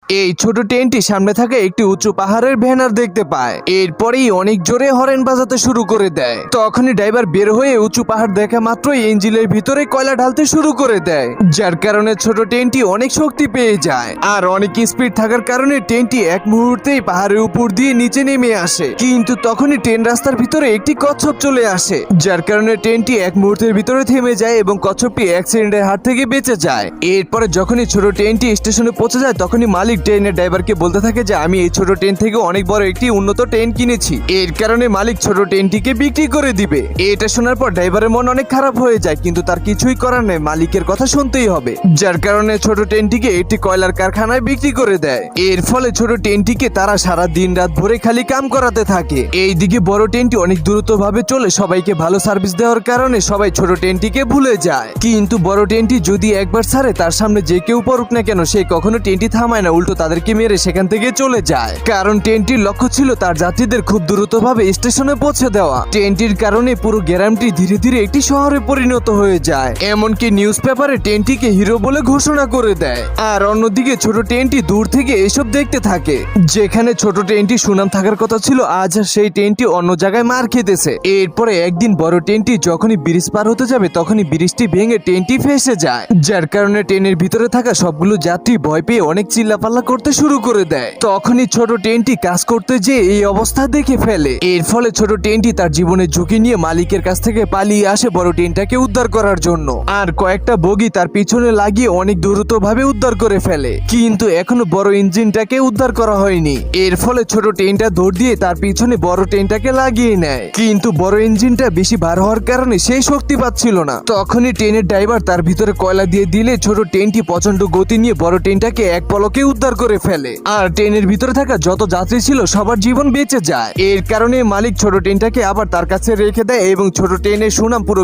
এই ছোট ট্রেনটি সামনে থাকা একটি উঁচু পাহাড়ের ব্যানার দেখতে পায়। এরপরেই অনেক জোরে হর্ন বাজাতে শুরু করে দেয়। তখনই ড্রাইভার বের হয়ে উঁচু পাহাড় দেখা মাত্রই ইঞ্জিনের ভিতরে কয়লা ঢালতে শুরু করে দেয়, যার কারণে ছোট ট্রেনটি অনেক শক্তি পেয়ে যায়। আর অনেক স্পিড থাকার কারণে ট্রেনটি এক মুহূর্তেই পাহাড়ের উপর দিয়ে নিচে নেমে আসে। কিন্তু তখনই ট্রেন রাস্তার ভিতরে একটি কচ্ছপ চলে আসে, যার কারণে ট্রেনটি এক মুহূর্তের ভিতরে থেমে যায় এবং কচ্ছপটি অ্যাক্সিডেন্টের হাত থেকে বেঁচে যায়। এরপরে যখনই ছোট ট্রেনটি স্টেশনে পৌঁছে যায় তখনই মালিক ট্রেনের ড্রাইভারকে বলতে থাকে যে আমি এই ছোট ট্রেন থেকে অনেক বড় একটি উন্নত ট্রেন কিনেছি, এর কারণে মালিক ছোট ট্রেনটিকে বিক্রি করে দিবে। এটা শোনার পর ড্রাইভারের মন অনেক খারাপ হয়ে যায়, কিন্তু তার কিছুই করার নেই, মালিকের কথা শুনতেই হবে। যার কারণে ছোট ট্রেনটিকে একটি কয়লার কারখানায় বিক্রি করে দেয়। এর ফলে ছোট ট্রেনটিকে তারা সারা দিন রাত ভরে খালি কাম করাতে থাকে। এইদিকে বড় ট্রেনটি অনেক দ্রুত ভাবে চলে সবাইকে ভালো সার্ভিস দেওয়ার কারণে সবাই ছোট ট্রেনটিকে ভুলে যায়। কিন্তু বড় ট্রেনটি যদি একবার ছাড়ে তার সামনে যে কেউ পড়ুক না কেন সে কখনো ট্রেনটি থামায় না, উল্টো তাদেরকে মেরে সেখান থেকে চলে যায়। কারণ ট্রেনটির লক্ষ্য ছিল তার যাত্রীদের খুব দ্রুতভাবে স্টেশনে পৌঁছে দেওয়া। ট্রেনটির কারণে পুরো গ্রামটি ধীরে ধীরে একটি শহরে পরিণত হয়ে যায়। এমনকি নিউজ পেপারে ট্রেনটিকে হিরো বলে ঘোষণা করে দেয়। আর অন্যদিকে ছোট ট্রেনটি দূর থেকে এসব দেখতে থাকে। যেখানে ছোট ট্রেনটি সুনাম থাকার কথা ছিল আজ সেই ট্রেনটি অন্য জায়গায় মার খেতেছে। এরপরে একদিন বড় ট্রেনটি যখনই ব্রিজ পার হতে যাবে তখনই ব্রিজটি ভেঙে ট্রেনটি ফেসে যায়, যার কারণে ট্রেনের ভিতরে থাকা সবগুলো যাত্রী ভয় পেয়ে অনেক চিল্লাপাল্লা করতে শুরু করে দেয়। তখনই ছোট ট্রেনটি কাজ করতে যেয়ে এই অবস্থা দেখে ফেলে। এর ফলে ছোট ট্রেনটি তার জীবনের ঝুঁকি নিয়ে মালিকের কাছ থেকে পালিয়ে আসে বড় ট্রেনটাকে উদ্ধার করার জন্য। আর কয়েকটা বগি তার পিছনে লাগিয়ে অনেক দ্রুত ভাবে উদ্ধার করে ফেলে। কিন্তু এখনো বড় ইঞ্জিনটাকে উদ্ধার করা হয়নি। এর ফলে ছোট ট্রেনটা দৌড় দিয়ে তার পিছনে বড় ট্রেনটাকে লাগিয়ে নেয়। কিন্তু বড় ইঞ্জিনটা বেশি ভার হওয়ার কারণে সেই শক্তি পাচ্ছিল না। তখনই ট্রেনের ড্রাইভার তার ভিতরে কয়লা দিয়ে দিলে ছোট ট্রেনটি প্রচন্ড গতি নিয়ে বড় ট্রেনটাকে এক পলকে উদ্ধার করে ফেলে। আর ট্রেনের ভিতরে থাকা যত যাত্রী ছিল সবার জীবন বেঁচে যায়। এর কারণে মালিক ছোট ট্রেনটাকে আবার তার কাছে রেখে দেয় এবং ছোট ট্রেনের সুনাম পুরো